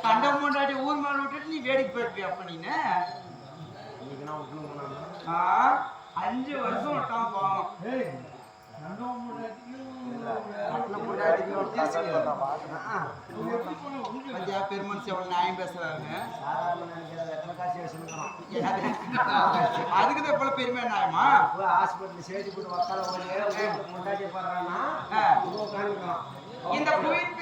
கண்டம் கொண்டாடி ஊர் மேல விட்டுட்டு நீ வேடிக்கை போயிருப்பியா அப்ப நீ 5 வருஷம் விட்டான் பாவம். பெருமனுஷன் எவ்வளவு நியாயம் பேசுறாங்க. அதுக்குதான் எவ்வளவு பெருமை நியாயமா ஹாஸ்பிட்டல் சேர்த்து போட்டு முன்னாடி போடுறான்னா இந்த கோயில்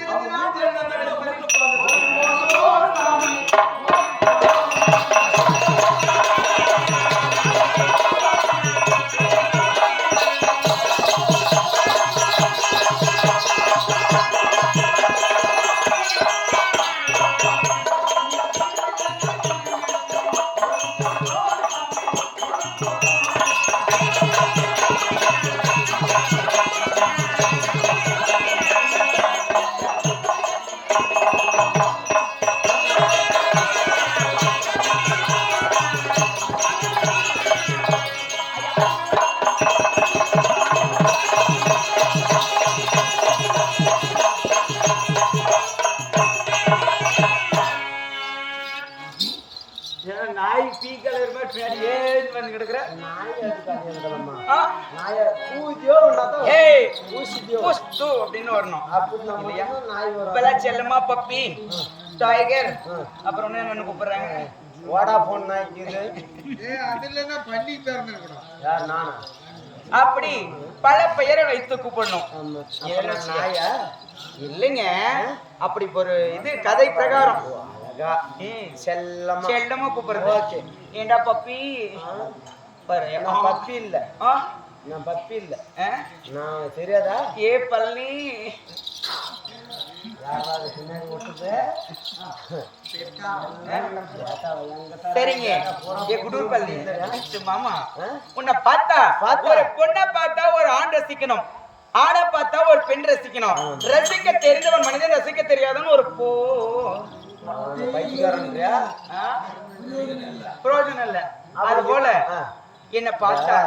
செல்லமா பப்பி டைகர் அப்புறம் என்ன கூப்பிடுறாங்க வோடாபோன் அப்படி பல பெயரை வைத்து கூப்பிடணும். இல்லைங்க அப்படி ஒரு இது கதை பிரகாரம் செல்லமா கூப்பிடுறது. ஏண்டா பப்பி பாரு பப்பி இல்ல நான் பப்பி இல்ல நான் தெரியாதா ஏ பள்ளி சரிங்க ஏ குடூர் பள்ளி மாமா உன்னை பார்த்தா ஒரு பொண்ணை பார்த்தா ஒரு ஆண் ரசிக்கணும், ஆணை பார்த்தா ஒரு பெண் ரசிக்கணும். ரசிக்க தெரிந்தவன் மனிதன் ரசிக்க தெரியாதவன் ஒரு பிரயோஜனம் இல்ல. அது போல என்ன பார்த்தா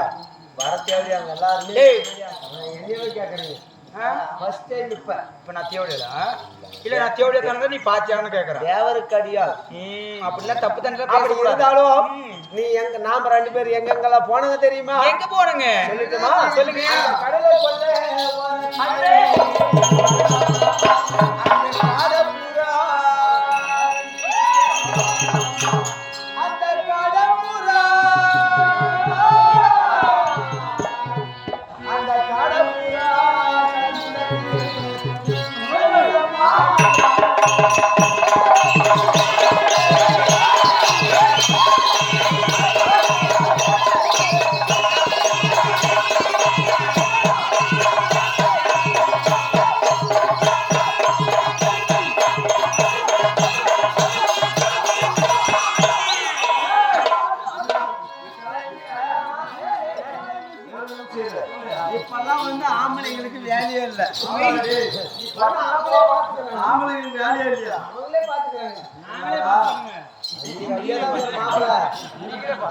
வர தேவையா எல்லாருமே கேக்குறீங்க. இப்ப நான் தேவையா இல்ல நான் தேவையா தானே நீ பாத்தியான்னு கேக்குறேன். தேவருக்கு அடியால் அப்படிலாம் தப்பு தானே இருந்தாலும் நீ எங்க நாம 2 பேரும் எங்கெங்கெல்லாம் போனங்க தெரியுமா? எங்க போனங்க சொல்லுங்க கடலை இப்பெல்லாம் வந்து ஆம்பளைங்களுக்கு வேலையே இல்லை. ஆம்பளைங்களுக்கு வேலையே இல்லையா? அவங்களே பாத்துக்கிறாங்க.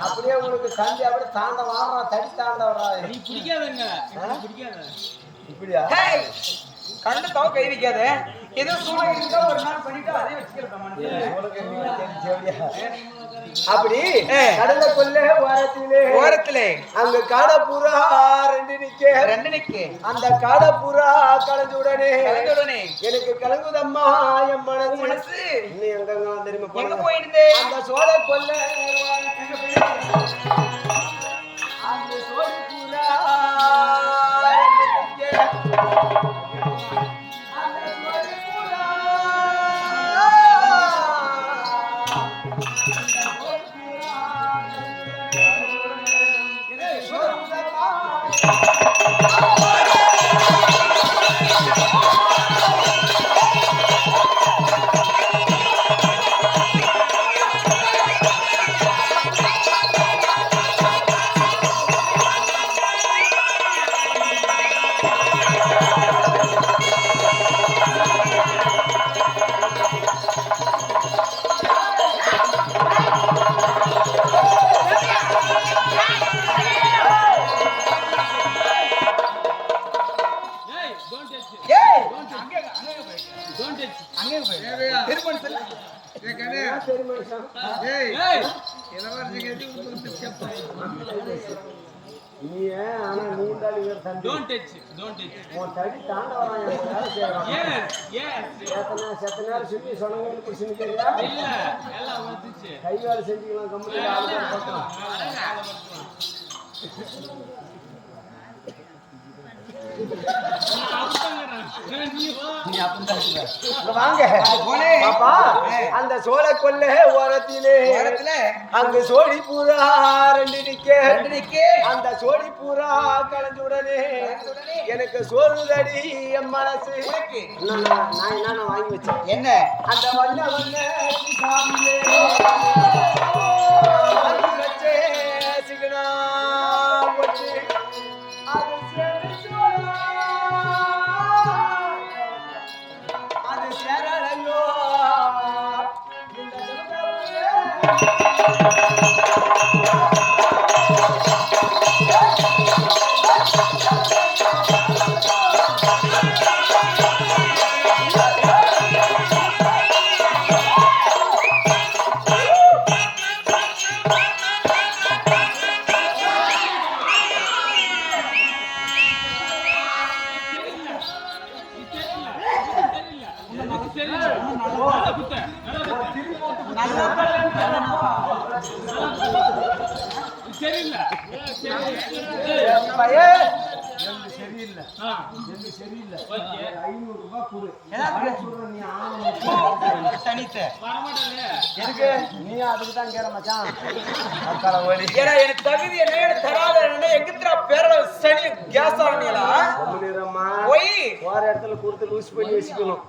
அப்படியே உங்களுக்கு சந்தி அப்படியே தாண்ட வாடுறா, தடி தாண்ட வர்றா. நீ பிடிக்காதுங்க, இப்படியா? கண்டு தவ கை வைக்காத. ஏதோ சூழல் இருந்தா ஒரு நாள் பண்ணிட்டு அதே வச்சுக்கிறேன். அப்படி கடல கொல்ல ஓரத்திலே அங்க காடப்புறா ரெண்டு நிக்க அந்த காடப்புறா கலந்துடனே எனக்கு கலங்குதம்மா என் மனசு. நீ எங்க தெரியுமா எங்க போயிருந்தே? அந்த சோழ கொல்ல அந்த சோழ புறா கைவேலை செஞ்சுக்கலாம் கம்பெனி வாங்க பாப்பா. அந்த சோழ கொல்ல ஓரத்திலே அங்கு சோழி பூரா ரெண்டு நிக்க அந்த சோழி பூரா கலந்துடனே எனக்கு சோறுதடி என் மனசு. நான் வாங்கி வச்சேன். என்ன? அந்த வண்ண சாமியே வாங்கி வச்சே சிகனா போச்சு. அது சேரலையோ சரியில்லை. 500 ரூபாய் கொடு. நீ அதுக்கு தான் கேற மச்சான். எனக்கு தகுதி என்ன தராத எங்கிட்ட பேர சனி கேஸ் ஆனீங்களா? போய் போற இடத்துல கொடுத்து லூஸ் பண்ணி வச்சுக்கணும்.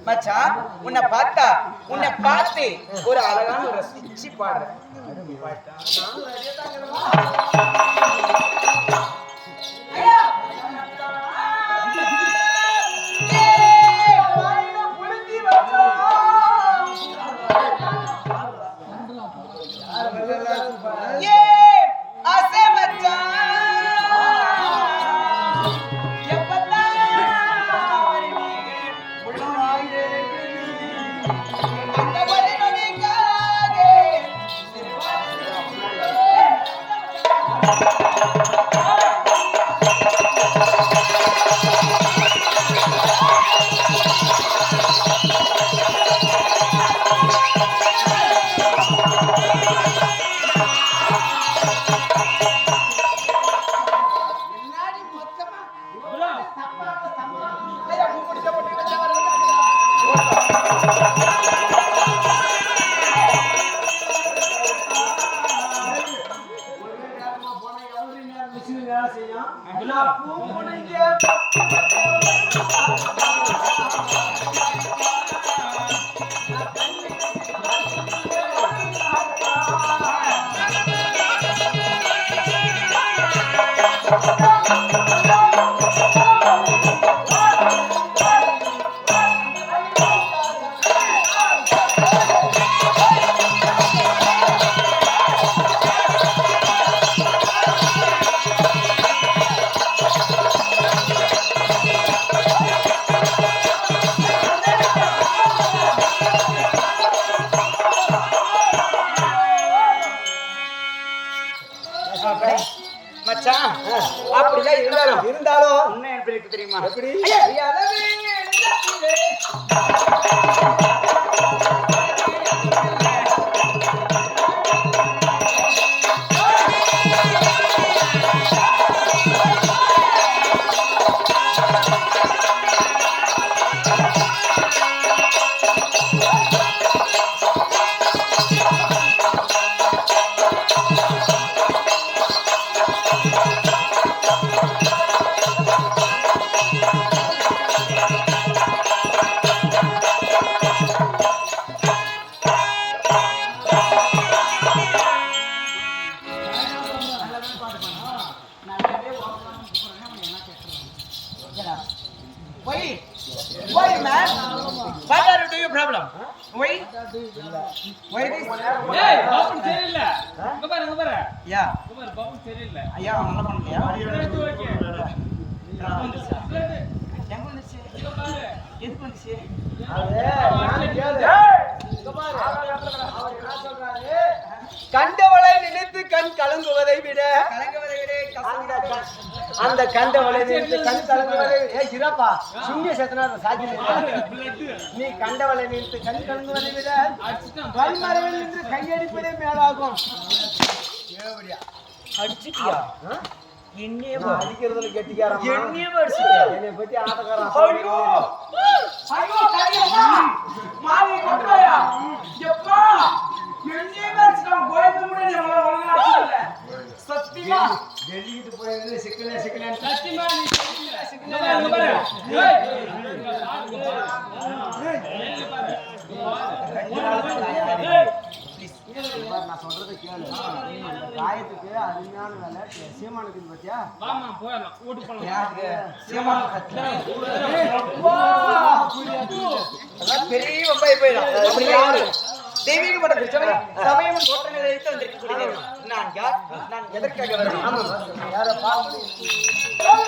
மச்சான் உன்னை பார்த்து ஒரு அழகான ஒரு ரசிச்சு பாடுறேன். மச்சான் அப்படிதான் இருந்தாலும் என்ன எனக்கு தெரியுமா எப்படி Why man? What are you doing problem? Why? Why this? Hey, Babu சரியில்ல. இங்க பாரு. யா. இங்க பாரு பாபு சரியில்ல. ஐயா நல்லா பண்ணலையா? எடுத்து ஓகே. எங்க வந்துச்சு? இங்க பாரு. எதுக்கு வந்துச்சு? அது நான் கேளு. இங்க பாரு. அவர் என்ன சொல்றாரு? கண்டவளை நினைத்து கண் கலங்குவதை விட அந்த கண்டவளை நினைத்து கண் கலங்குவதை இறப்பா சுங்க சேத்தனா சாட்சி நீ கண்டவளை நினைத்து கண் கலங்குவதை விட கல்மரவில் நின்று கையடிப்பதே மேலாகும் அடிச்சிட்டியா என்னையே அடிக்கிறதுல கெட்டிக்காரன் என்னையே அடிச்சிட்டியா என்னை பத்தி ஆட்டக்காரன் ஐயோ ஐயோ கையம்மா மாவி கொட்றாயா எப்பா என்னையே அடிச்சான் கோயில முடி நம்மள ஒழுங்கா சத்தியமா டெல்லிக்கு போயிருந்து சிக்கலே சத்தியமா நீ சிக்கலே இங்க பாரு நான் சொல்றத கேளு காயத்துக்கு அருமையான வேலை சீமானுக்கு பத்தியா வாமா போயலாம் ஓட்டு போலாம் பெரிய வம்பாய் போயிடும் தெய்வீகப்பட்ட பிரச்சனை சமயம் தோற்றங்களை வைத்து வந்திருக்கக்கூடிய நான் யார் நான் எதற்காக வரேன் யாரை பார்க்க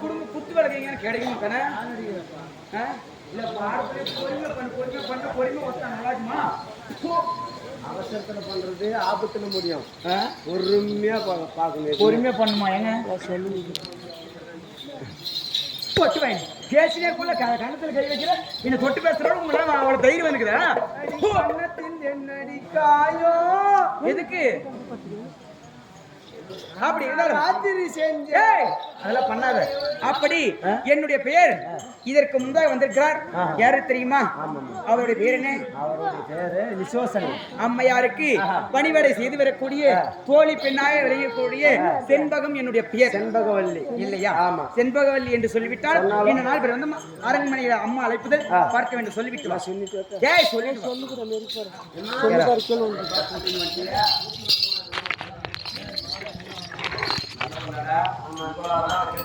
குடும்பம் குத்து வளர்க்கீங்கன்னு கிடைக்கும் தானே இல்ல பொறுமை வச்சா நல்லா இருக்குமா அவசரத்துல பண்றது ஆபத்துல முடியும் பொறுமையா பார்க்கணும் பொறுமையா பண்ணுமா ஏங்க சொல்லு தொட்டு வாங்க பேசினேக்குள்ள கணத்துல கை வைக்கிற என்ன தொட்டு பேசுறோம் உங்களால அவளை தைரியம் இருக்குதா என்னடி காயோ எதுக்கு அப்படி இருந்தாலும் ராத்திரி செஞ்ச ஏய், அதெல்லாம் பண்ணாத. அப்படி என்னுடைய பெயர் இதற்கு முன்பாக வந்திருக்கிறார். யாரு தெரியுமா? அவருடைய பேர் என்ன? அவருடைய பேரு விசுவாசன். அம்மையாருக்கு பணிவடை செய்து வரக்கூடிய தோழி பெண்ணாக விளையக்கூடிய செண்பகம் என்னுடைய பெயர். செண்பகவல்லி இல்லையா? ஆமா. செண்பகவல்லி என்று சொல்லிவிட்டால் இந்த நாள் பேர் வந்து அரண்மனையில் அம்மா அழைப்புதல் பார்க்க வேண்டும் சொல்லிவிட்டு வா. ஏய், சொல்லிட்டு வா.